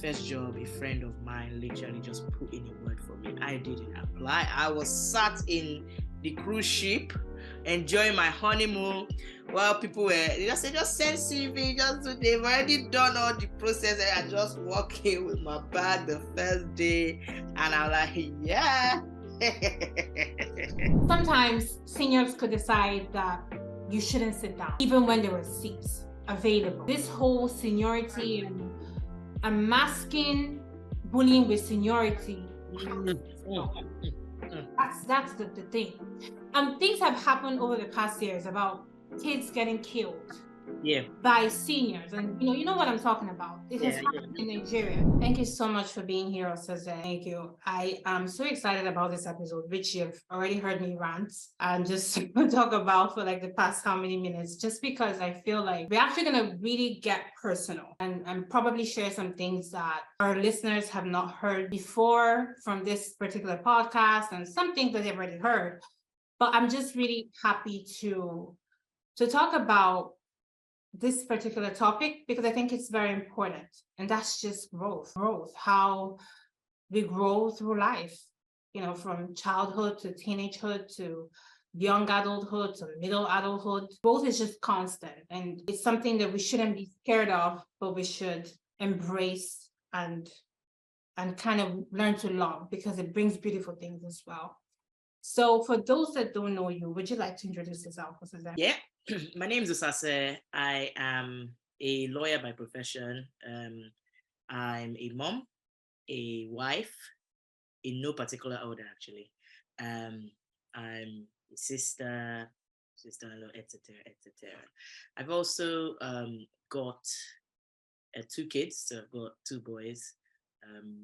first job, a friend of mine literally just put in a word for me. I didn't apply. I was sat in the cruise ship enjoying my honeymoon while people were, they just say, just send CV, they've already done all the process. And I just walk in with my bag the first day, and I'm like, yeah. Sometimes seniors could decide that you shouldn't sit down, even when there were seats available. This whole seniority and unmasking bullying with seniority, that's the thing. Things have happened over the past years about kids getting killed by seniors, and you know what I'm talking about. It has happened in Nigeria. Thank you so much for being here, Osase. Thank you. I am so excited about this episode, which you've already heard me rant and just talk about for like the past how many minutes, just because I feel like we're actually going to really get personal and probably share some things that our listeners have not heard before from this particular podcast, and some things that they've already heard. But I'm just really happy to talk about this particular topic because I think it's very important, and that's just growth, how we grow through life, you know, from childhood to teenagehood to young adulthood to middle adulthood. Growth is just constant, and it's something that we shouldn't be scared of, but we should embrace and kind of learn to love, because it brings beautiful things as well. So for those that don't know you, would you like to introduce yourself? Yeah, my name is Osase. I am a lawyer by profession. I'm a mom, a wife, in no particular order actually. I'm a sister-in-law, etc., etc. I've also got 2 kids. So I've got 2 boys,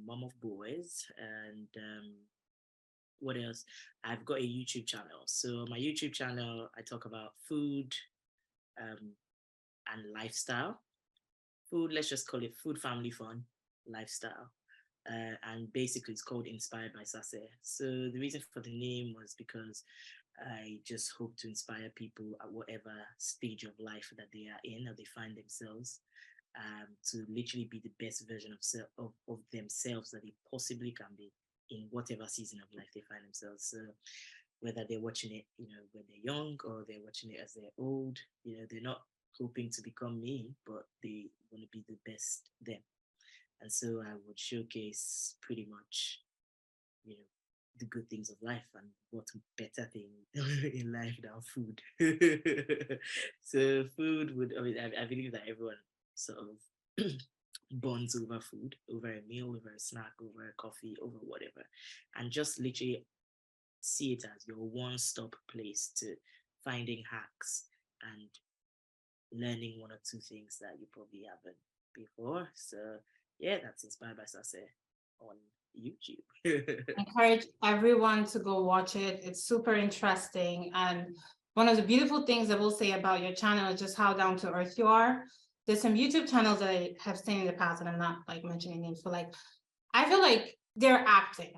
mom of boys, and what else? I've got a YouTube channel. So my YouTube channel, I talk about food and lifestyle. Food, let's just call it food, family, fun, lifestyle. And basically it's called Inspired by Sase. So the reason for the name was because I just hope to inspire people at whatever stage of life that they are in or they find themselves, to literally be the best version of themselves that they possibly can be in whatever season of life they find themselves. So whether they're watching it, you know, when they're young or they're watching it as they're old, you know, they're not hoping to become me, but they want to be the best them. And so I would showcase pretty much, you know, the good things of life, and what better thing in life than food. So food would, I believe that everyone sort of bonds over food, over a meal, over a snack, over a coffee, over whatever, and just literally see it as your one-stop place to finding hacks and learning 1 or 2 things that you probably haven't before. So yeah, that's Inspired by Sase on YouTube. I encourage everyone to go watch it. It's super interesting, and one of the beautiful things I will say about your channel is just how down to earth you are. There's some YouTube channels that I have seen in the past, and I'm not like mentioning names, but like I feel like they're acting.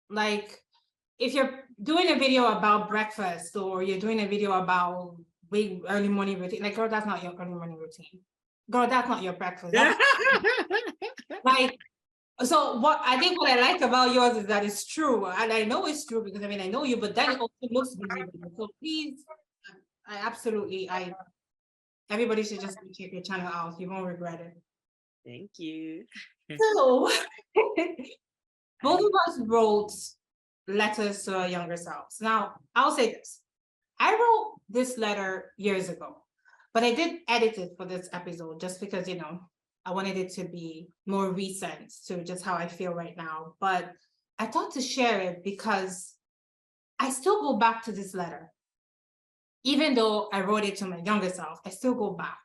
Like if you're doing a video about breakfast or you're doing a video about big early morning routine, like girl, that's not your early morning routine. Girl, that's not your breakfast. Like, so what I think what I like about yours is that it's true, and I know it's true because I mean I know you, but then it also looks believable. So please, everybody should just check your channel out. You won't regret it. Thank you. So both of us wrote letters to our younger selves. Now I'll say this: I wrote this letter years ago, but I did edit it for this episode just because, you know, I wanted it to be more recent to just how I feel right now. But I thought to share it because I still go back to this letter. Even though I wrote it to my younger self, I still go back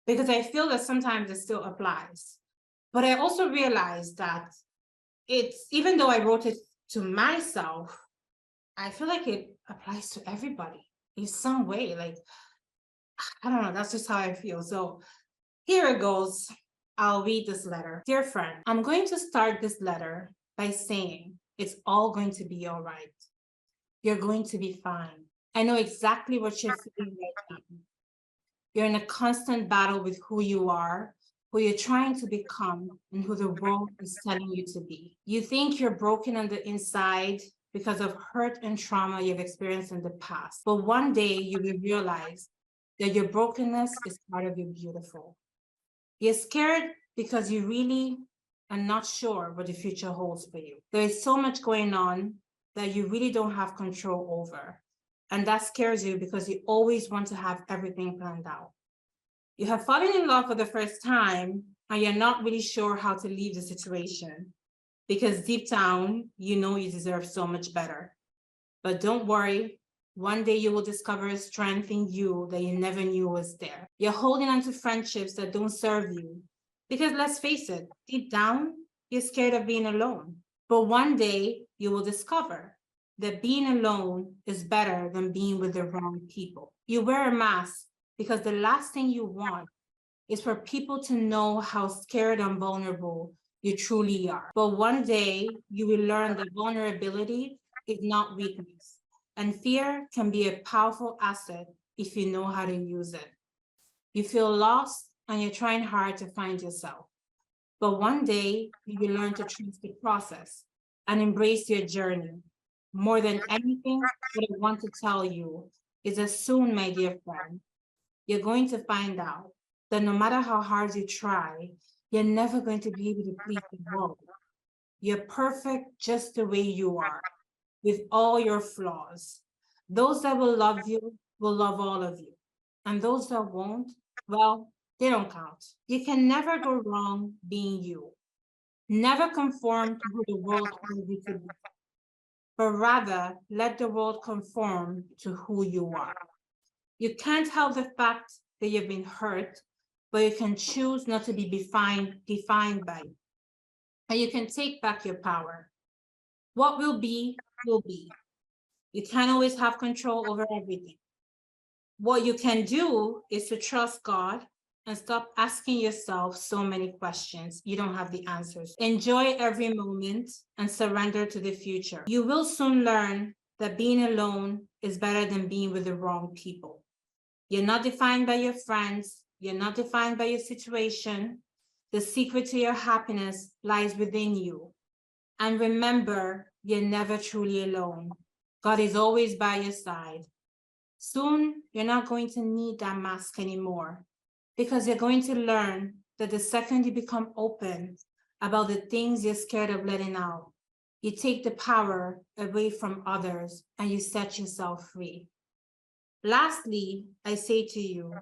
because I feel that sometimes it still applies. But I also realized that even though I wrote it to myself, I feel like it applies to everybody in some way. Like, I don't know, that's just how I feel. So here it goes. I'll read this letter. Dear friend, I'm going to start this letter by saying it's all going to be all right. You're going to be fine. I know exactly what you're feeling right now. You're in a constant battle with who you are, who you're trying to become and who the world is telling you to be. You think you're broken on the inside because of hurt and trauma you've experienced in the past. But one day you will realize that your brokenness is part of your beautiful. You're scared because you really are not sure what the future holds for you. There is so much going on that you really don't have control over. And that scares you because you always want to have everything planned out. You have fallen in love for the first time and you're not really sure how to leave the situation because deep down, you know you deserve so much better. But don't worry, one day you will discover a strength in you that you never knew was there. You're holding on to friendships that don't serve you because let's face it, deep down, you're scared of being alone. But one day you will discover that being alone is better than being with the wrong people. You wear a mask because the last thing you want is for people to know how scared and vulnerable you truly are. But one day you will learn that vulnerability is not weakness, and fear can be a powerful asset if you know how to use it. You feel lost and you're trying hard to find yourself. But one day you will learn to trust the process and embrace your journey. More than anything, what I want to tell you is that soon, my dear friend, you're going to find out that no matter how hard you try, you're never going to be able to please the world. You're perfect just the way you are, with all your flaws. Those that will love you will love all of you. And those that won't, well, they don't count. You can never go wrong being you. Never conform to who the world tells you to be, but rather let the world conform to who you are. You can't help the fact that you've been hurt, but you can choose not to be defined by it. And you can take back your power. What will be, will be. You can't always have control over everything. What you can do is to trust God and stop asking yourself so many questions. You don't have the answers. Enjoy every moment and surrender to the future. You will soon learn that being alone is better than being with the wrong people. You're not defined by your friends. You're not defined by your situation. The secret to your happiness lies within you. And remember, you're never truly alone. God is always by your side. Soon, you're not going to need that mask anymore because you're going to learn that the second you become open about the things you're scared of letting out, you take the power away from others and you set yourself free. Lastly, I say to you,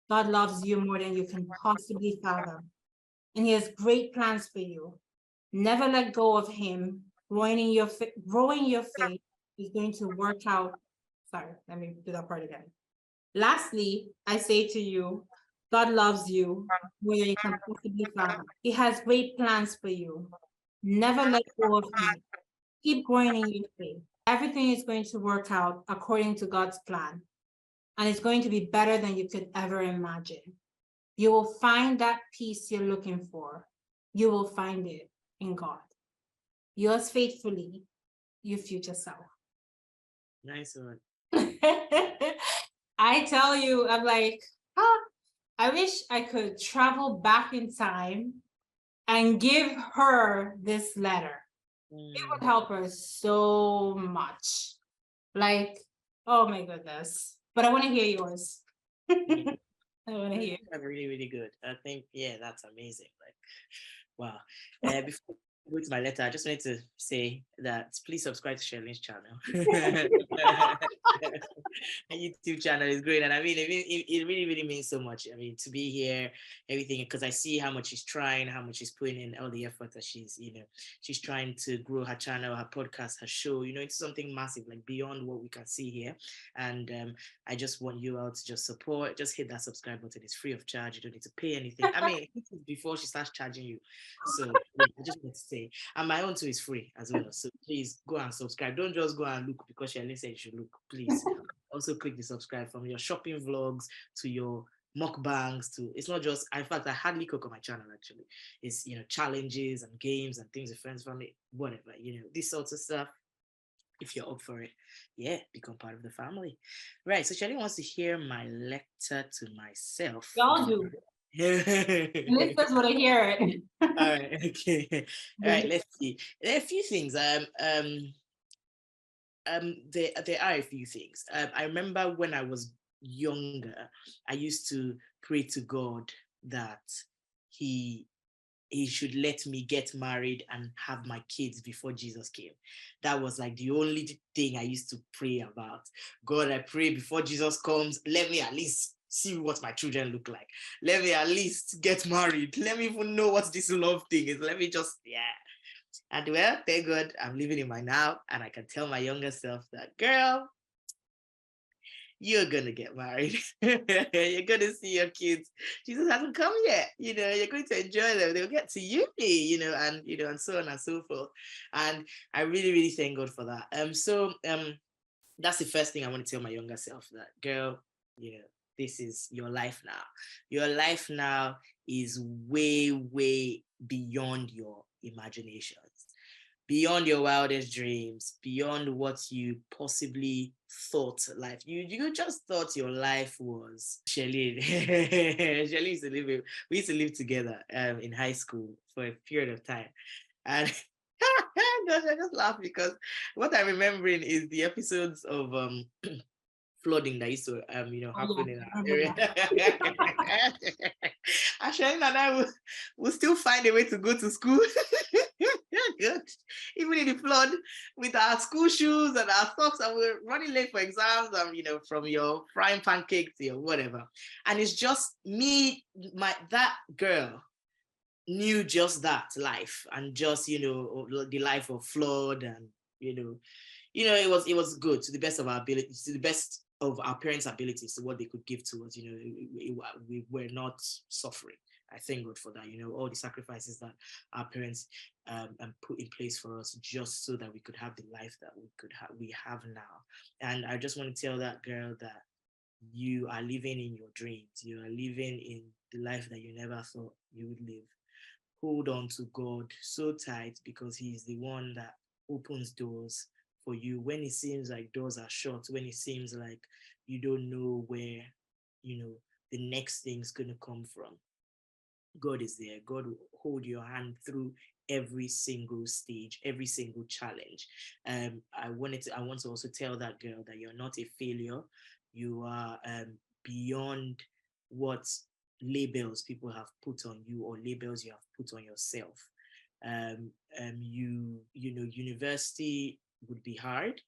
God loves you more than you can possibly fathom, and He has great plans for you. Never let go of Him. Growing your faith is going to work out. Sorry, let me do that part again. Lastly, I say to you, God loves you more than you can possibly fathom. He has great plans for you. Never let go of Him. Keep growing in your faith. Everything is going to work out according to God's plan, and it's going to be better than you could ever imagine. You will find that peace you're looking for. You will find it in God. Yours faithfully, your future self. Nice one. I tell you, I'm like, I wish I could travel back in time and give her this letter. It would help her so much. Like, oh my goodness. But I want to hear yours. I want to hear. That's really, really good. I think, yeah, that's amazing. Like, wow. Before I go to my letter, I just wanted to say that please subscribe to Sherlene's channel. Her YouTube channel is great. And I mean, it really, really means so much. I mean, to be here, everything, because I see how much she's trying, how much she's putting in, all the effort that she's trying to grow her channel, her podcast, her show, into something massive, like beyond what we can see here. And I just want you all to just support, just hit that subscribe button. It's free of charge. You don't need to pay anything. I mean, before she starts charging you. So yeah, I just want to say, and my own too is free as well. So please go and subscribe. Don't just go and look because Sherlene said you should look. Please also click the subscribe, from your shopping vlogs to your mukbangs to, it's not just, in fact, I hardly cook on my channel actually. It's, challenges and games and things with friends, family, whatever, this sort of stuff. If you're up for it, yeah, become part of the family. Right. So Sherlene wants to hear my letter to myself. Y'all do. Listeners want to hear it. All right, okay. All right, let's see. There are a few things. There are a few things. I remember when I was younger, I used to pray to God that He should let me get married and have my kids before Jesus came. That was like the only thing I used to pray about. God, I pray before Jesus comes, let me at least see what my children look like. Let me at least get married. Let me even know what this love thing is. Let me just, yeah. And well, thank God I'm living in my now, and I can tell my younger self that, girl, you're gonna get married. You're gonna see your kids. Jesus hasn't come yet. You're going to enjoy them. They'll get to uni, and so on and so forth. And I really, really thank God for that. So that's the first thing I want to tell my younger self, that, girl, this is your life now. Your life now is way, way beyond your imaginations, beyond your wildest dreams, beyond what you possibly thought life. You just thought your life was Shelly. Shelly used to live. We used to live together in high school for a period of time, and gosh, I just laugh because what I'm remembering is the episodes of flooding that used to happen in our area. Actually, and I will still find a way to go to school. Good. Even in the flood, with our school shoes and our socks, and we're running late for exams, and from your frying pancakes to your whatever. And it's just me, that girl knew just that life, and just the life of flood, and it was good to the best of our ability, to the best of our parents' abilities, to what they could give to us. We were not suffering. I thank God for that. All the sacrifices that our parents put in place for us, just so that we could have the life that we have now. And I just want to tell that girl that you are living in your dreams. You are living in the life that you never thought you would live. Hold on to God so tight, because He is the one that opens doors for you when it seems like doors are shut, when it seems like you don't know where the next thing's gonna come from. God is there. God will hold your hand through every single stage, every single challenge. I want to also tell that girl that you're not a failure. You are beyond what labels people have put on you, or labels you have put on yourself. University would be hard,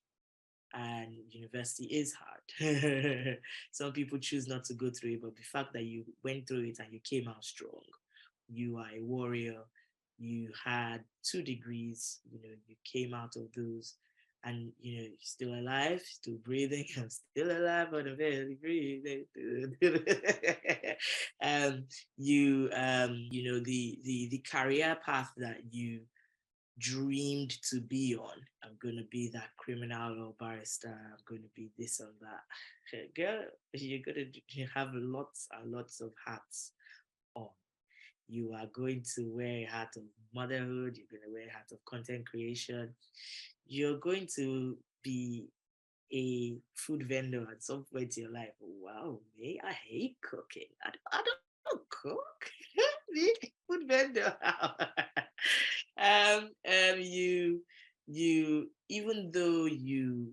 and university is hard. Some people choose not to go through it, but the fact that you went through it and you came out strong, you are a warrior. You had 2 degrees, you came out of those, and you're still alive, still breathing. I'm still alive, but I'm barely breathing. The career path that you dreamed to be on. I'm going to be that criminal or barrister. I'm going to be this and that. Girl, you're going to have lots and lots of hats on. You are going to wear a hat of motherhood. You're going to wear a hat of content creation. You're going to be a food vendor at some point in your life. Wow, me, I hate cooking. I don't cook. Me, food vendor. You even though you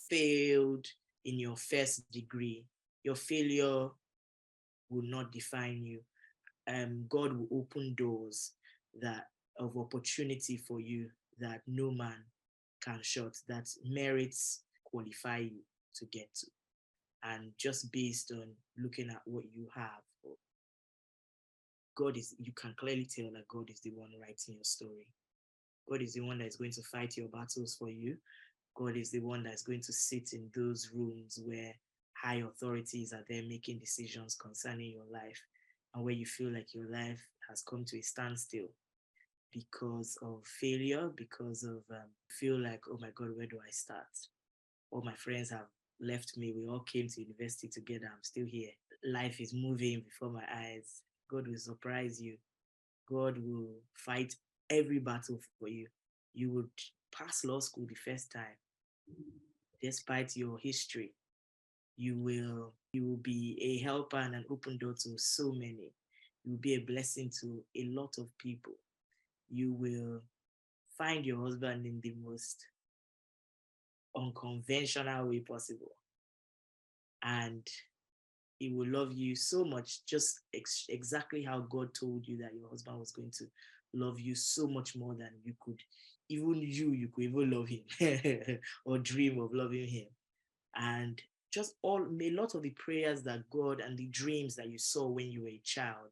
failed in your first degree, your failure will not define you. God will open doors of opportunity for you that no man can shut, that merits qualify you to get to. And just based on looking at what you have, you can clearly tell that God is the one writing your story. God is the one that is going to fight your battles for you. God is the one that's going to sit in those rooms where high authorities are there making decisions concerning your life, and where you feel like your life has come to a standstill because of failure, because of feel like, oh my God, where do I start? All my friends have left me. We all came to university together. I'm still here. Life is moving before my eyes. God will surprise you. God will fight every battle for you. You would pass law school the first time, despite your history. You will be a helper and an open door to so many. You will be a blessing to a lot of people. You will find your husband in the most unconventional way possible. And he will love you so much, just exactly how God told you that your husband was going to love you so much more than you could even love him or dream of loving him. And just a lot of the prayers that God and the dreams that you saw when you were a child,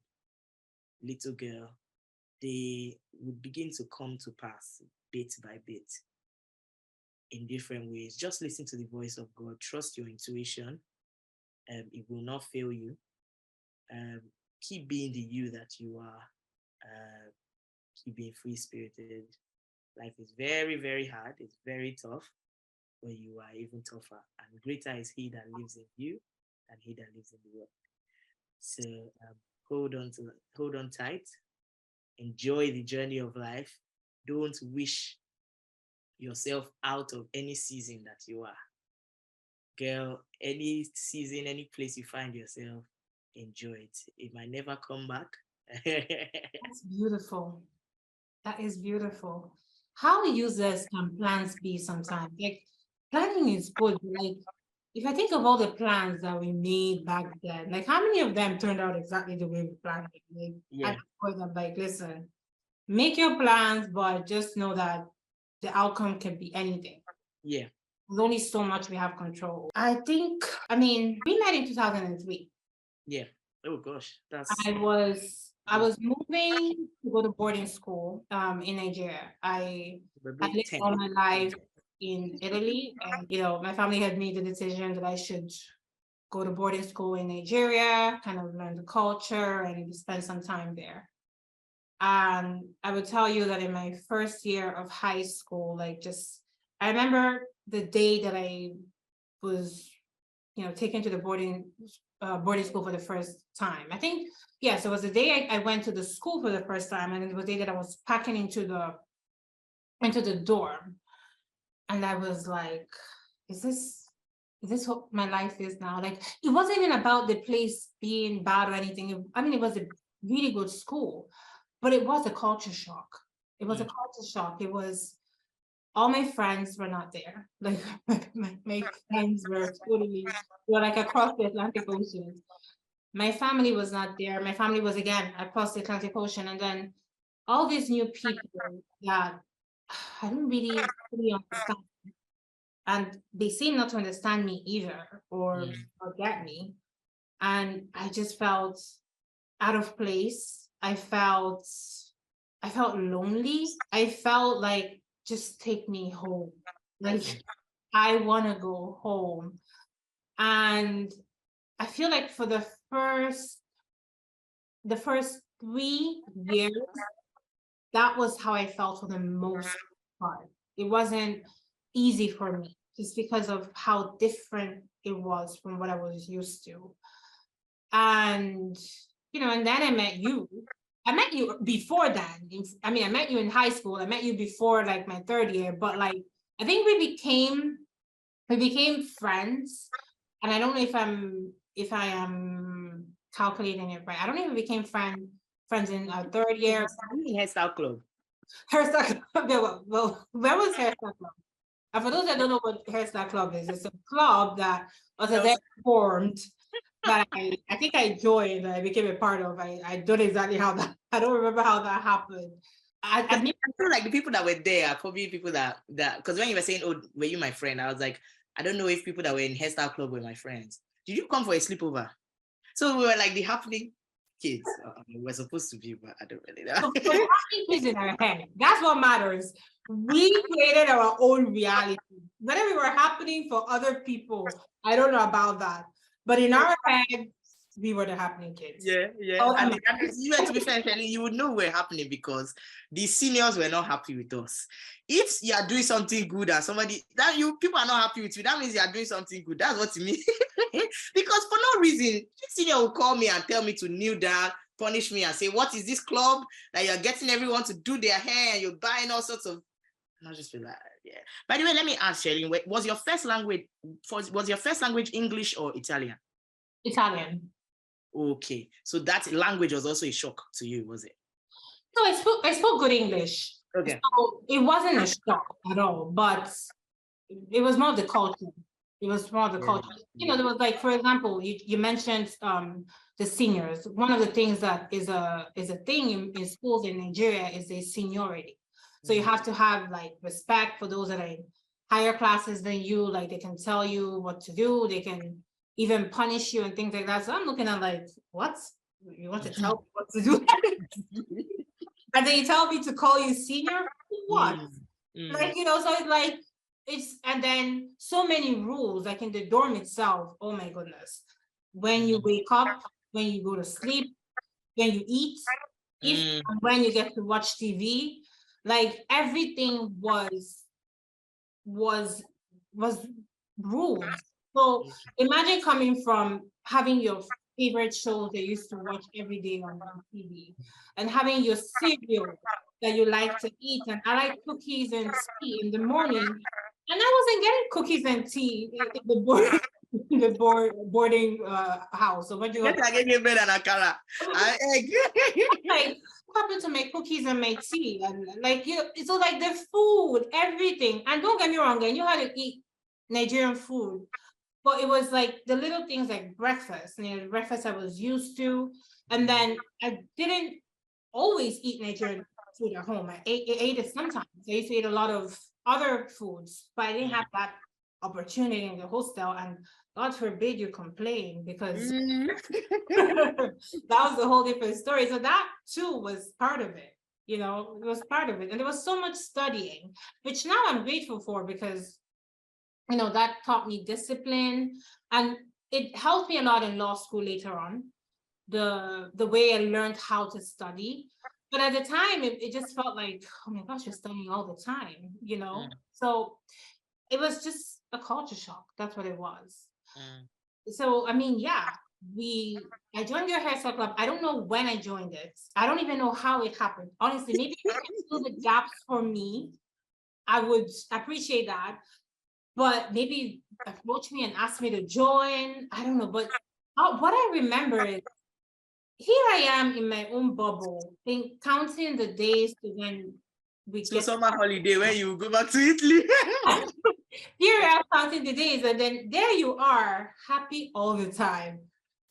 little girl, they would begin to come to pass bit by bit in different ways. Just listen to the voice of God. Trust your intuition. It will not fail you. Keep being the you that you are. Keep being free-spirited. Life is very, very hard. It's very tough, but you are even tougher. And greater is he that lives in you than he that lives in the world. So hold on tight. Enjoy the journey of life. Don't wish yourself out of any season that you are. Girl, any season, any place you find yourself, enjoy it. It might never come back. That's beautiful. That is beautiful. How useless can plans be sometimes? Like, planning is good. Like, if I think of all the plans that we made back then, like how many of them turned out exactly the way we planned it? Like, yeah. I'm like, listen, make your plans, but just know that the outcome can be anything. Yeah. There's only so much we have control. We met in 2003. Yeah. Oh gosh, I was moving to go to boarding school in Nigeria. I lived all my life in Italy, and my family had made the decision that I should go to boarding school in Nigeria, kind of learn the culture and spend some time there. And I would tell you that in my first year of high school, I remember the day that I was, taken to the boarding school for the first time. I think, yes, it was the day I went to the school for the first time, and it was the day that I was packing into the dorm. And I was like, is this what my life is now? Like, it wasn't even about the place being bad or anything. It was a really good school, but it was a culture shock. It was a culture shock. It was, all my friends were not there. Like, my friends were like across the Atlantic Ocean. My family was not there. My family was, again, across the Atlantic Ocean. And then all these new people that I didn't really understand. And they seem not to understand me either or get me. And I just felt out of place. I felt lonely. I felt like, just take me home. Like, I want to go home. And I feel like for the first 3 years, that was how I felt for the most part. It wasn't easy for me just because of how different it was from what I was used to. And, and then I met you. I met you before that. I met you in high school. I met you before like my third year, but like, I think we became friends. And I don't know if I am calculating it right. I don't know if we became friends in our third year. Hairstyle club. Hairstyle club. Well, where was hairstyle club? And for those that don't know what hairstyle club is, it's a club that was formed that I think I joined, I became a part of. I don't exactly how that, I don't remember how that happened. I feel like the people that were there are probably people that, because when you were saying, oh, were you my friend? I was like, I don't know if people that were in hairstyle club were my friends. Did you come for a sleepover? So we were like the happening kids. We're supposed to be, but I don't really know. So the happening kids in our head, that's what matters. We created our own reality. Whether we were happening for other people, I don't know about that. But in our head, we were the happening kids. Yeah. And to be fair, you would know we're happening because the seniors were not happy with us. If you are doing something good and people are not happy with you, that means you are doing something good. That's what it means. Because for no reason, the senior will call me and tell me to kneel down, punish me, and say, what is this club that you're getting everyone to do their hair and you're buying all sorts of. And I just feel like, yeah. By the way, let me ask Shelly, was your first language English or Italian? Italian. Okay. So that language was also a shock to you, was it? No, I spoke good English. Okay. So it wasn't a shock at all, but it was more the culture. It was more the culture. You know, there was like, for example, you mentioned the seniors. One of the things that is a thing in schools in Nigeria is the seniority. So you have to have like respect for those that are in higher classes than you. Like they can tell you what to do. They can even punish you and things like that. So I'm looking at like, what? You want to tell me what to do? And then you tell me to call you senior? What? Like, you know, so it's like, and then so many rules, like in the dorm itself, oh my goodness. When you wake up, when you go to sleep, when you eat, if and when you get to watch TV, like everything was rules. So imagine coming from having your favorite shows that you used to watch every day on TV and having your cereal that you like to eat. And I like cookies and tea in the morning. And I wasn't getting cookies and tea in the boarding house. So what do you want? I gave you bread and akara. Like, what happened to my cookies and my tea? And like, you know, so like the food, everything. And don't get me wrong, I knew how to eat Nigerian food. But it was like the little things like breakfast, you know, breakfast I was used to. And then I didn't always eat Nigerian food at home. I ate it sometimes. I used to eat a lot of other foods, but I didn't have that opportunity in the hostel. And God forbid you complain, because that was a whole different story. So that too was part of it. You know, it was part of it. And there was so much studying, which now I'm grateful for, because you know, that taught me discipline, and it helped me a lot in law school later on, the way I learned how to study. But at the time, it just felt like, oh my gosh, you're studying all the time, you know? So it was just a culture shock. That's what it was. So, I mean, yeah, I joined your hairstyle club. I don't know when I joined it. I don't even know how it happened. Honestly, maybe if you can fill the gaps for me, I would appreciate that. But maybe approach me and ask me to join. I don't know. But what I remember is, here I am in my own bubble, counting the days to when we get summer holiday when you go back to Italy. Here I am counting the days, and then there you are, happy all the time,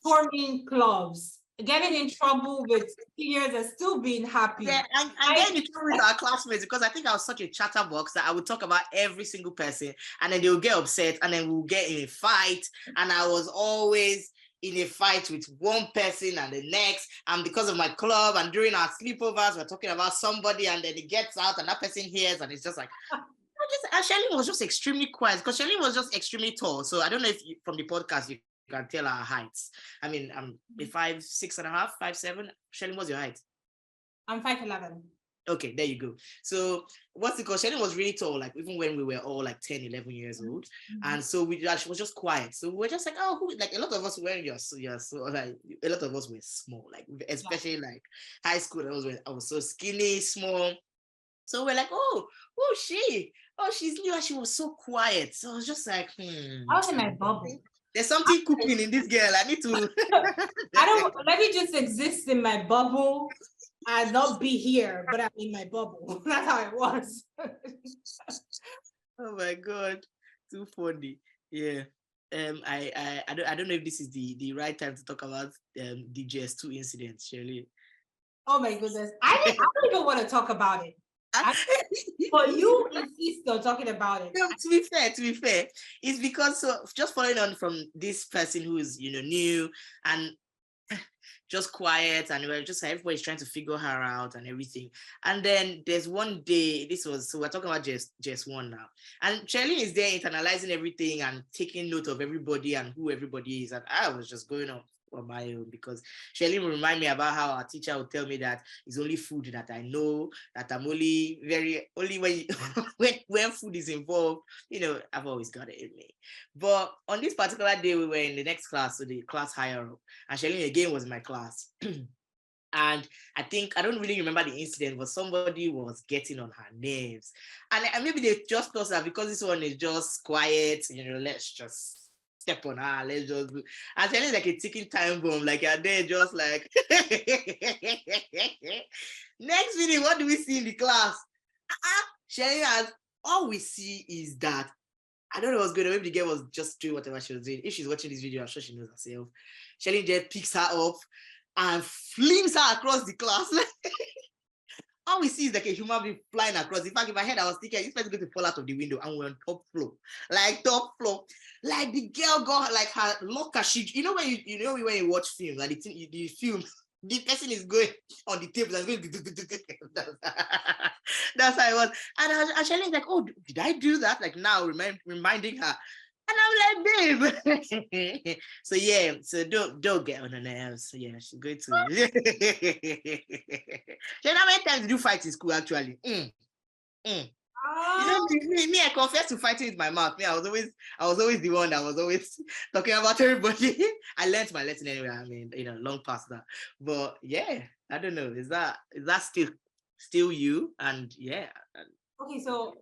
forming clubs, getting in trouble with seniors and still being happy. Yeah, and getting in trouble with our classmates, because I think I was such a chatterbox that I would talk about every single person, and then they would get upset, and then we'll get in a fight. And I was always in a fight with one person and the next, and because of my club, and during our sleepovers, we're talking about somebody, and then it gets out, and that person hears, and it's just like, Shelly was just extremely quiet, because Shelly was just extremely tall. So I don't know if from the podcast you can tell our heights. I mean, I'm 5'6.5", 5'7". Shelly, what's your height? I'm 5'11". Okay, there you go. So what's it called? Shelly was really tall, like even when we were all like 10, 11 years old. And so she was just quiet. So we were just like, oh, like a lot of us were like a lot of us were small, like especially like high school. I was so skinny, small. So we're like, oh, she's new, and she was so quiet. So I was just like, I was in my bubble. There's something cooking in this girl. I need to. Let me just exist in my bubble and not be here, but I'm in my bubble. That's how it was. Oh my God, too funny. Yeah. I don't know if this is the right time to talk about the JS2 incident, Shirley. Oh my goodness, I don't even want to talk about it. But you insist on talking about it. No, to be fair, it's because, so just following on from this person who is, you know, new and just quiet, and we're just, everybody's trying to figure her out and everything. And then there's one day, so we're talking about just one now, and Charlene is there internalizing everything and taking note of everybody and who everybody is. And I was just going on my own, because Shirley will remind me about how our teacher would tell me that it's only food that I know, that I'm only when food is involved, you know, I've always got it in me. But on this particular day, we were in the next class, so the class higher up, and Shirley again was in my class. And I think, I don't really remember the incident, but somebody was getting on her nerves. And maybe they just thought that because this one is just quiet, you know, let's just step on her. Let's just do. And Shelly's like a ticking time bomb. Like you're there, just like. Next minute, what do we see in the class? Shelly has. All we see is that I don't know what's going on. Maybe the girl was just doing whatever she was doing. If she's watching this video, I'm sure she knows herself. Shelly just picks her up and flings her across the class. All we see is like a human being flying across. In fact, in my head, I was thinking, this person's going to fall out of the window, and we're on top floor. Like top floor. Like the girl got like her locker. You know when you watch film, like the film, the person is going on the table and going. That's how it was. And I was actually like, oh, did I do that? Like now, reminding her. And I'm like, babe. So yeah, so don't get on her nerves. So yeah, she's going to. Then how many times did you fight in school actually? You know, me, I confess to fighting with my mouth. Me, I was always the one that was always talking about everybody. I learned my lesson anyway. I mean, long past that. But yeah, I don't know. Is that still you? And yeah. Okay, so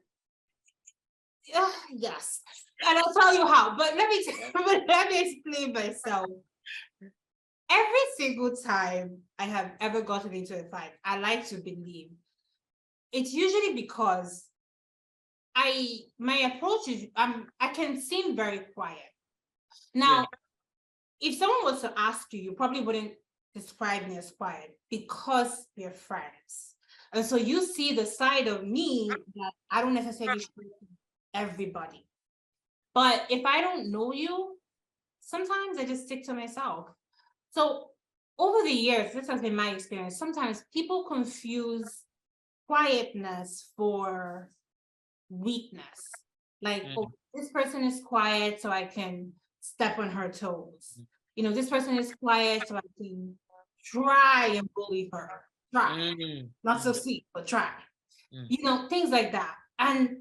yes, and I'll tell you how. But let me explain myself. Every single time I have ever gotten into a fight, I like to believe it's usually because my approach is I can seem very quiet. Now, if someone was to ask you, you probably wouldn't describe me as quiet because we're friends. And so you see the side of me that I don't necessarily show to everybody. But if I don't know you, sometimes I just stick to myself. So over the years, this has been my experience. Sometimes people confuse quietness for weakness. Like, oh, this person is quiet, so I can step on her toes. This person is quiet, so I can try and bully her. Try. Not succeed, but try. Things like that. And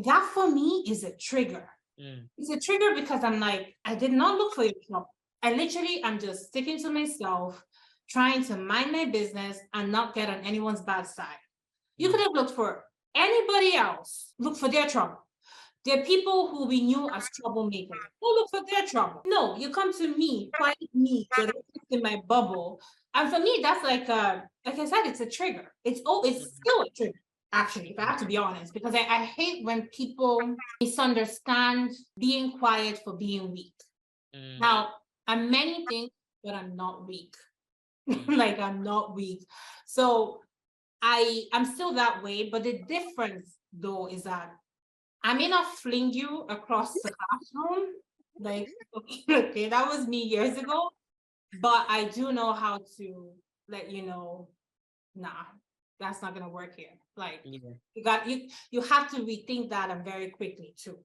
that for me is a trigger. It's a trigger because I'm like, I did not look for your trouble. I literally am just sticking to myself, trying to mind my business and not get on anyone's bad side. You could have looked for anybody else, look for their trouble. There are people who we knew as troublemakers. Go look for their trouble. No, you come to me, fight me, you're in my bubble. And for me, that's like I said, it's a trigger. It's still a trigger, actually, if I have to be honest, because I hate when people misunderstand being quiet for being weak. Now, I'm many things, but I'm not weak. Like, I'm not weak. So I'm still that way, but the difference, though, is that I may not fling you across the classroom. Like, okay, that was me years ago, but I do know how to let you know, nah, that's not gonna work here. Like, you have to rethink that and very quickly too.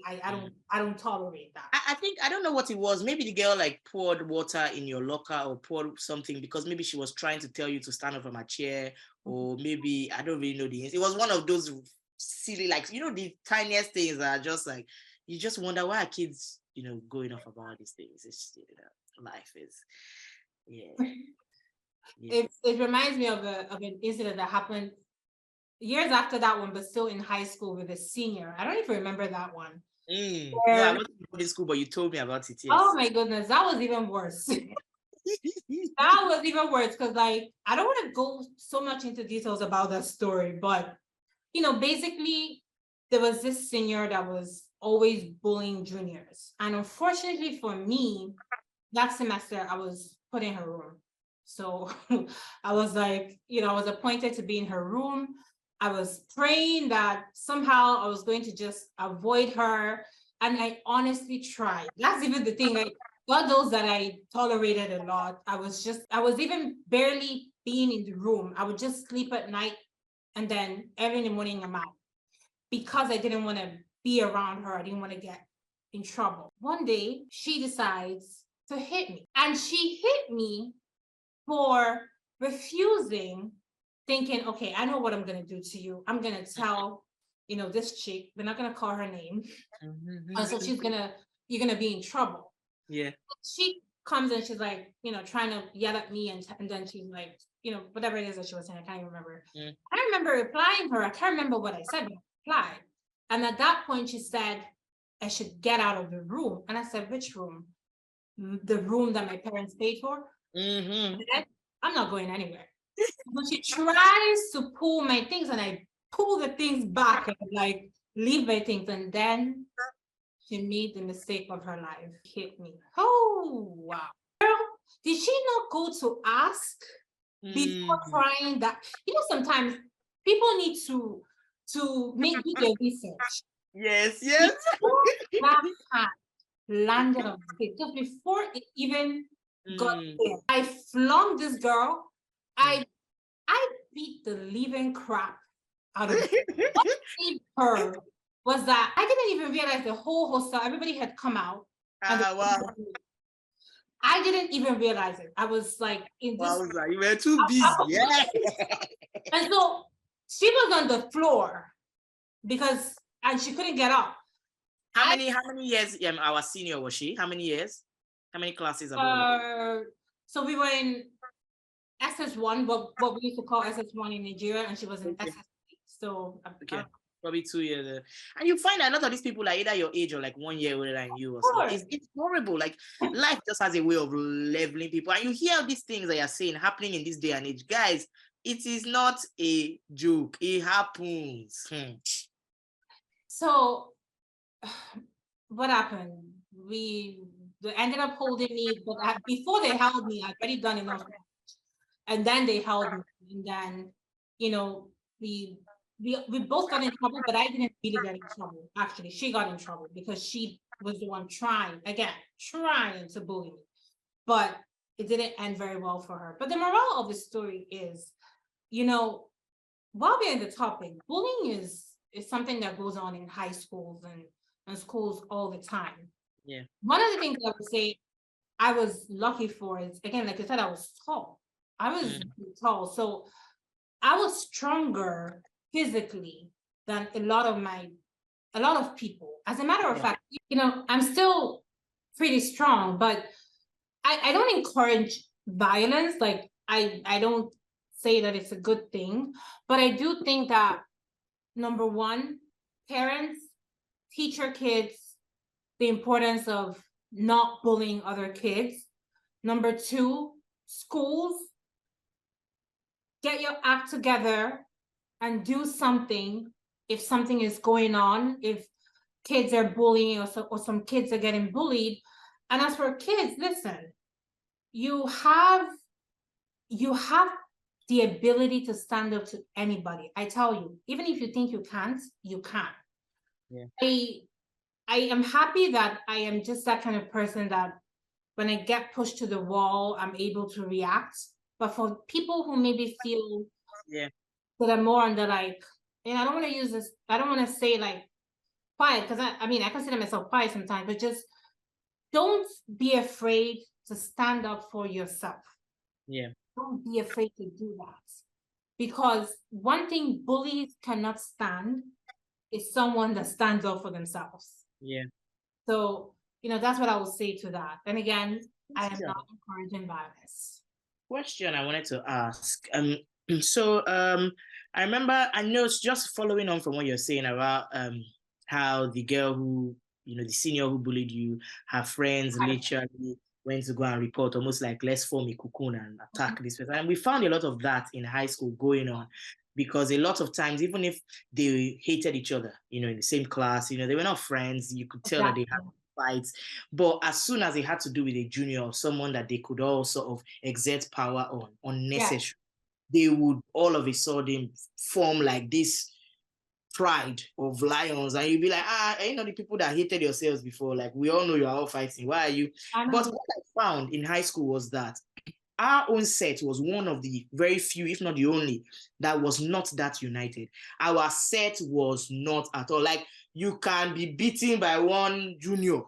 I don't tolerate that. I think, I don't know what it was. Maybe the girl like poured water in your locker or poured something because maybe she was trying to tell you to stand up from a chair, or maybe, I don't really know it was one of those silly, like, the tiniest things that are just like, you just wonder why are kids, going off about these things. It's, life is, It reminds me of an incident that happened years after that one, but still in high school with a senior. I don't even remember that one. No, I wasn't in school, but you told me about it. Yes. Oh my goodness, that was even worse. That was even worse because, like, I don't want to go so much into details about that story, but basically there was this senior that was always bullying juniors, and unfortunately for me, that semester I was put in her room. So I was like, I was appointed to be in her room. I was praying that somehow I was going to just avoid her. And I honestly tried. That's even the thing. Like, God knows that I tolerated a lot. I was even barely being in the room. I would just sleep at night. And then early in the morning, I'm out. Because I didn't want to be around her. I didn't want to get in trouble. One day, she decides to hit me. And she hit me for refusing, thinking, okay, I know what I'm going to do to you. I'm going to tell, this chick, we're not going to call her name. And so you're going to be in trouble. Yeah. She comes and she's like, trying to yell at me. And then she's like, whatever it is that she was saying, I can't even remember. I remember replying her. I can't remember what I said, but I replied. And at that point, she said, I should get out of the room. And I said, which room? The room that my parents paid for? Mm-hmm. I'm not going anywhere. But she tries to pull my things, and I pull the things back and like leave my things. And then she made the mistake of her life. Hit me. Oh, wow. Girl, did she not go to ask before trying that? You know, sometimes people need to do their research. Yes. That hat landed on the face. Just before it even got there, I flung this girl. I beat the living crap out of her. What saved her was that I didn't even realize the whole hostel, everybody had come out. Wow. I didn't even realize it. I was like in this. Wow, you were too busy. Yeah. And so she was on the floor and she couldn't get up. How many years our senior was she? How many years? How many classes above? So we were in SS1, what we used to call SS1 in Nigeria, and she was in SS3. So probably 2 years. And you find a lot of these people are either your age or like 1 year older than you. Or so. It's horrible. Like life just has a way of leveling people. And you hear these things that you're saying happening in this day and age. Guys, it is not a joke. It happens. So what happened? They ended up holding me, but before they held me, I'd already done enough. And then they held me. And then, you know, we both got in trouble, but I didn't really get in trouble. Actually, she got in trouble because she was the one trying to bully me. But it didn't end very well for her. But the moral of the story is, you know, while we're in the topic, bullying is something that goes on in high schools and schools all the time. Yeah. One of the things I would say I was lucky for is, again, like I said, I was tall. I was tall. So I was stronger physically than a lot of people. As a matter of fact, you know, I'm still pretty strong, but I don't encourage violence. Like I don't say that it's a good thing, but I do think that, number one, parents teach your kids the importance of not bullying other kids. Number two, schools, get your act together and do something if something is going on, if kids are bullying or some kids are getting bullied. And as for kids, listen, you have the ability to stand up to anybody. I tell you, even if you think you can't, you can. Yeah. I am happy that I am just that kind of person that when I get pushed to the wall, I'm able to react. But for people who maybe feel that are more on the like, and I don't want to use this, I don't want to say like quiet, because I mean, I consider myself quiet sometimes, but just don't be afraid to stand up for yourself. Yeah. Don't be afraid to do that. Because one thing bullies cannot stand is someone that stands up for themselves. Yeah. So, you know, that's what I will say to that. And again, I am not encouraging violence. Question I wanted to ask. I remember, I know, just following on from what you're saying about how the girl who, you know, the senior who bullied you, her friends literally went to go and report, almost like, let's form a cocoon and attack this person. And we found a lot of that in high school going on, because a lot of times, even if they hated each other, you know, in the same class, you know, they were not friends, you could tell that they had fights. But as soon as it had to do with a junior or someone that they could all sort of exert power on, unnecessary, they would all of a sudden form like this pride of lions, and you'd be like, you know, the people that hated yourselves before, like, we all know you're all fighting, why are you? But what I found in high school was that our own set was one of the very few, if not the only, that was not that united. Our set was not at all. Like, you can be beaten by one junior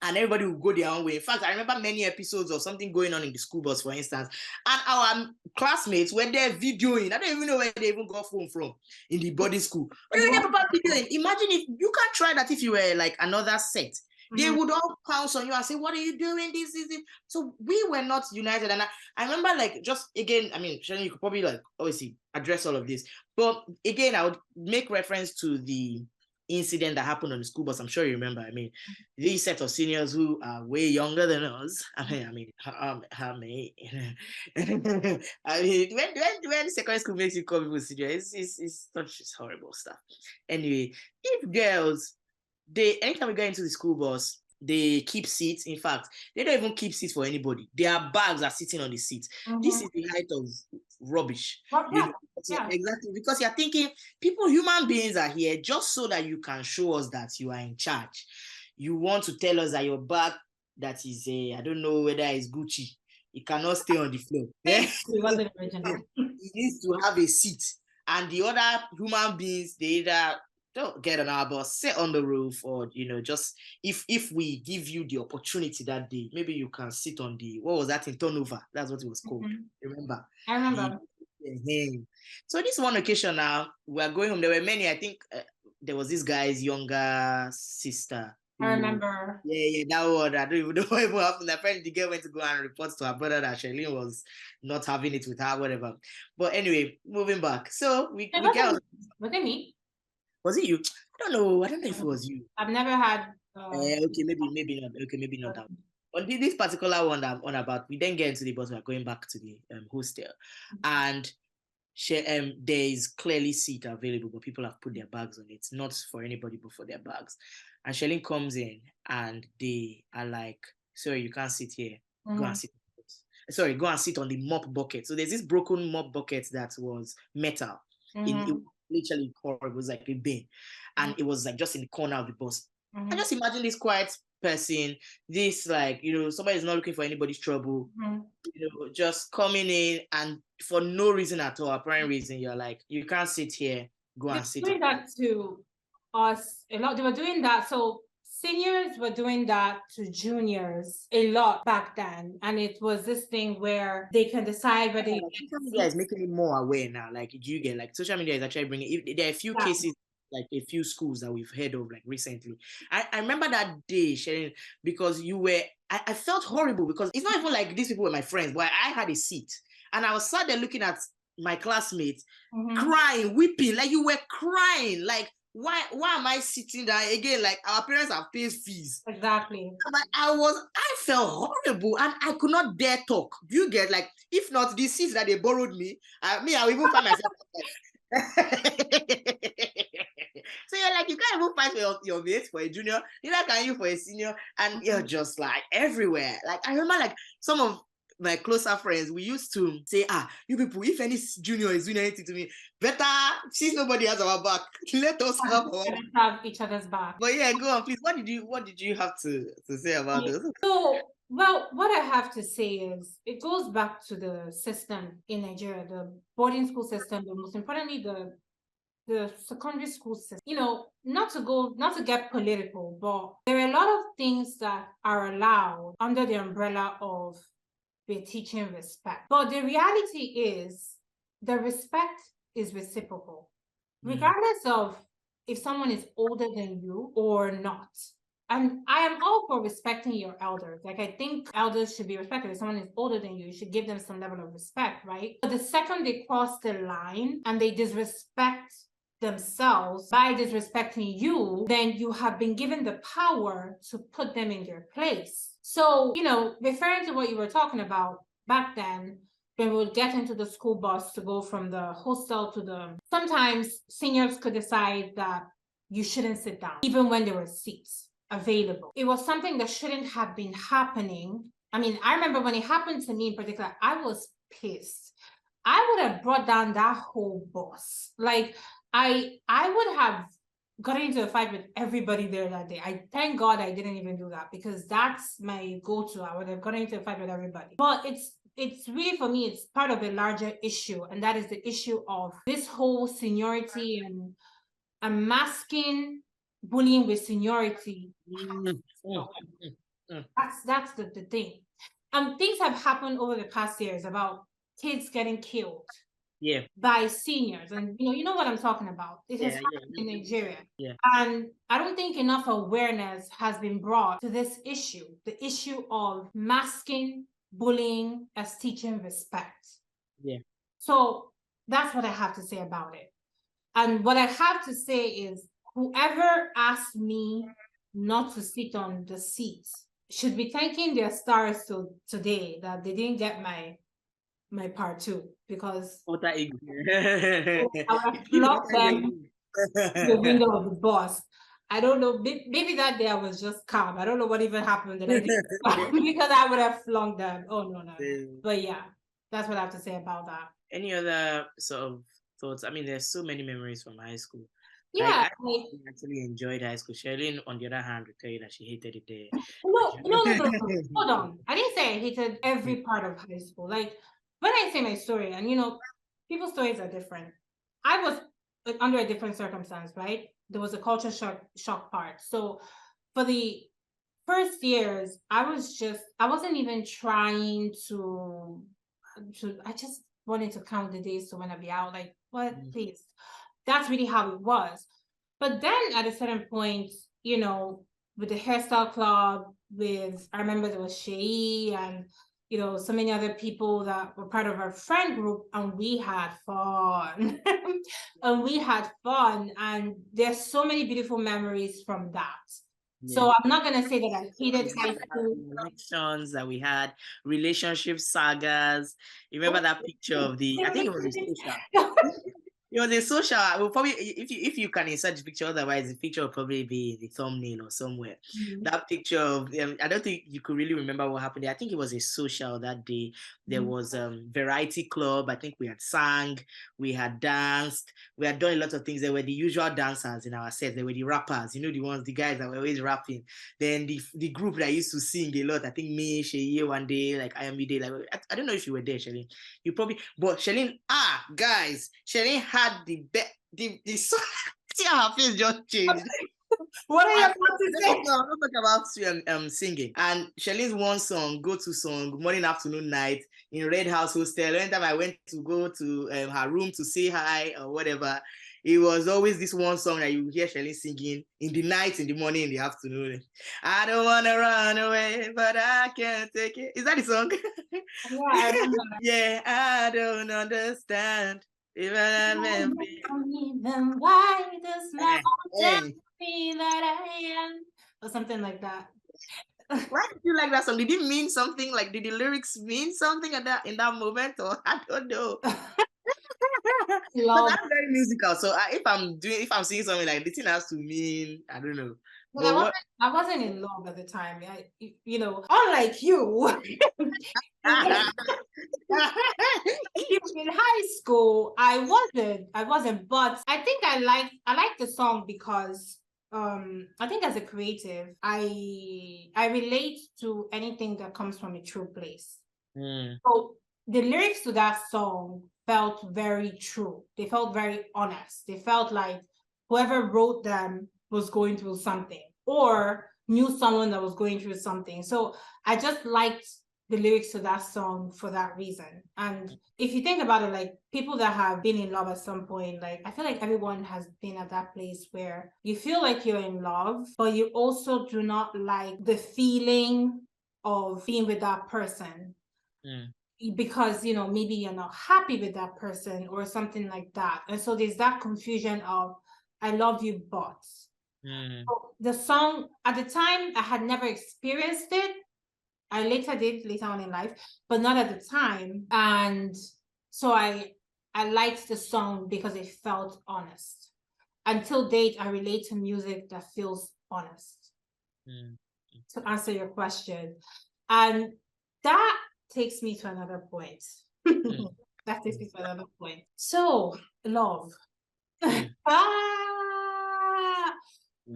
and everybody will go their own way. In fact, I remember many episodes of something going on in the school bus, for instance, and our classmates were there videoing. I don't even know where they even got phone from in the boarding school. But they were there videoing. Imagine if you can't try that if you were like another set. They would all pounce on you and say, what are you doing? This is it. So we were not united. And I remember, like, just again, I mean, Shani, you could probably like obviously address all of this. But again, I would make reference to the incident that happened on the school bus. I'm sure you remember. I mean, these set of seniors who are way younger than us. I mean, when secondary school makes you call people senior, it's such horrible stuff. Anyway, if girls, anytime we get into the school bus, they keep seats. In fact, they don't even keep seats for anybody. Their bags are sitting on the seats. This is the height of rubbish. Exactly, because you're thinking human beings are here just so that you can show us that you are in charge. You want to tell us that your bag that is I don't know whether it's Gucci, it cannot stay on the floor. It needs to have a seat, and the other human beings, they either don't get on our bus, sit on the roof, or just if we give you the opportunity that day, maybe you can sit on the, what was that in turnover? That's what it was called. Remember? I remember. So this one occasion now, we are going home. There were many. I think there was this guy's younger sister. I remember. Yeah, that one. I don't even know what happened. Apparently, the girl went to go and report to her brother that Charlene was not having it with her, whatever. But anyway, moving back. So we got. Was it me? Was it you? I don't know if it was you. I've never had. Okay, maybe not. Okay, maybe not that. But this particular one that I'm on about, we then get into the bus. We're going back to the hostel, and there is clearly seat available, but people have put their bags on it. Not for anybody, but for their bags. And Shelly comes in, and they are like, "Sorry, you can't sit here. Go and sit. Sorry, go and sit on the mop bucket." So there's this broken mop bucket that was metal. It was literally horrible. It was like a bin, and it was like just in the corner of the bus. I just imagine this quiet person, this somebody's not looking for anybody's trouble, just coming in, and for no reason at all, apparent reason, you're like, you can't sit here, go and sit. Doing that to us a lot. They were doing that. So seniors were doing that to juniors a lot back then, and it was this thing where they can decide whether. Social media is making it more aware now. Like, do you get social media is actually bringing? There are a few cases, like a few schools that we've heard of like recently. I remember that day, Sharon, because I felt horrible because it's not even like these people were my friends, but I had a seat and I was sat there looking at my classmates crying, weeping, like you were crying, like why am I sitting there again? Like our parents have paid fees. Exactly. I felt horrible and I could not dare talk. You get like, if not the seats that they borrowed me, I will even find myself. So you're like, you can't even fight for your mates for a junior, neither can you for a senior, and you're just like everywhere. Like I remember like some of my closer friends, we used to say, you people, if any junior is doing anything to me, better since nobody has our back, let us have each other's back. But yeah, go on, please. What did you have to say about this? So, well, what I have to say is it goes back to the system in Nigeria, the boarding school system, but most importantly, the secondary school system. Not to get political, but there are a lot of things that are allowed under the umbrella of we're teaching respect. But the reality is the respect is reciprocal, regardless of if someone is older than you or not. And I am all for respecting your elders. Like, I think elders should be respected. If someone is older than you, you should give them some level of respect, right? But the second they cross the line and they disrespect themselves by disrespecting you, then you have been given the power to put them in their place. So, referring to what you were talking about back then, when we would get into the school bus to go from the hostel to sometimes seniors could decide that you shouldn't sit down, even when there were seats available. It was something that shouldn't have been happening. I mean, I remember when it happened to me in particular, I was pissed. I would have brought down that whole bus. Like, I would have gotten into a fight with everybody there that day. I thank God I didn't even do that, because that's my go-to. I would have gotten into a fight with everybody. But it's really, for me, it's part of a larger issue, and that is the issue of this whole seniority and masking bullying with seniority. That's the thing. Things have happened over the past years about kids getting killed by seniors, and you know what I'm talking about. It has happened in Nigeria, and I don't think enough awareness has been brought to this issue, the issue of masking bullying as teaching respect. So that's what I have to say about it. And what I have to say is, whoever asked me not to sit on the seat should be thanking their stars today that they didn't get my part two, because I would have flogged them the window of the bus. I don't know. Maybe that day I was just calm. I don't know what even happened that I did because I would have flung them. Oh no. But yeah, that's what I have to say about that. Any other sort of thoughts? I mean, there's so many memories from high school. Yeah, I actually enjoyed high school. Sherlyn, on the other hand, will tell you that she hated it there. No. Hold on. I didn't say I hated every part of high school. Like, when I say my story, and people's stories are different. I was under a different circumstance, right? There was a culture shock part. So for the first years, I wasn't even trying to I just wanted to count the days to when I be out. Like, what, please? That's really how it was. But then at a certain point, with the hairstyle club, I remember there was Shei and so many other people that were part of our friend group, and we had fun. And there's so many beautiful memories from that. Yeah. So I'm not gonna say that I hated high school. Connections that we had, relationship sagas. You remember that picture of I think it was a social. It was a social. Well, probably if you can insert the picture, otherwise the picture will probably be the thumbnail or somewhere. Mm-hmm. That picture of I don't think you could really remember what happened there. I think it was a social that day. There was variety club. I think we had sang, we had danced, we had done a lot of things. There were the usual dancers in our set. There were the rappers, the guys that were always rapping. Then the group that used to sing a lot. I think me, Sheye one day, like IMB day. Like I don't know if you were there, Shelly. You probably, but Shelly, guys, Shelly had the song. See how her face just changed. What are you about to say? No, I'm not talking about singing. And Shelly's one song, go-to song, morning, afternoon, night, in Red House Hostel. Anytime I went to go to her room to say hi or whatever, it was always this one song that you hear Shelly singing in the night, in the morning, in the afternoon. I don't want to run away, but I can't take it. Is that the song? Yeah, I remember. Yeah, I don't understand. Even why does my tell me that I am, or something like that. Why did you like that song? Did it mean something? Like, did the lyrics mean something in that moment, or I don't know. But I'm very musical, so if I'm singing something like this, it has to mean, I don't know. But I wasn't in love at the time. Unlike you. In high school, I wasn't, but I think I like the song because I think as a creative, I relate to anything that comes from a true place. So the lyrics to that song felt very true. They felt very honest. They felt like whoever wrote them was going through something or knew someone that was going through something. So I just liked the lyrics to that song for that reason. And if you think about it, like people that have been in love at some point, like I feel like everyone has been at that place where you feel like you're in love, but you also do not like the feeling of being with that person. Because maybe you're not happy with that person or something like that. And so there's that confusion of I love you, but the song at the time I had never experienced it. I did later on in life, but not at the time. And so I liked the song because it felt honest. Until date, I relate to music that feels honest. To answer your question. And that takes me to another point. That takes me to another point. So, love.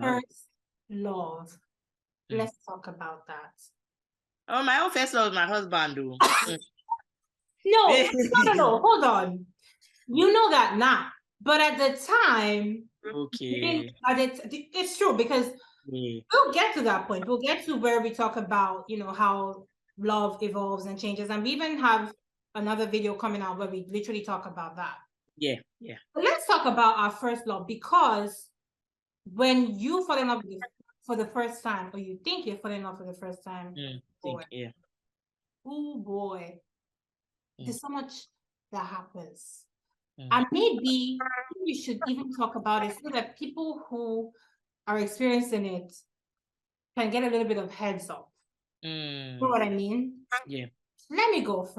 First love. Let's talk about that. Oh, my own first love was my husband, though. No. Hold on. You know that now. But at the time, okay, it's true because we'll get to that point. We'll get to where we talk about, how love evolves and changes. And we even have another video coming out where we literally talk about that. Yeah. But let's talk about our first love, because when you fall in love for the first time, or you think you're falling in love for the first time, oh boy, there's so much that happens. And maybe we should even talk about it so that people who are experiencing it can get a little bit of heads up. You know what I mean? Yeah. Let me go first.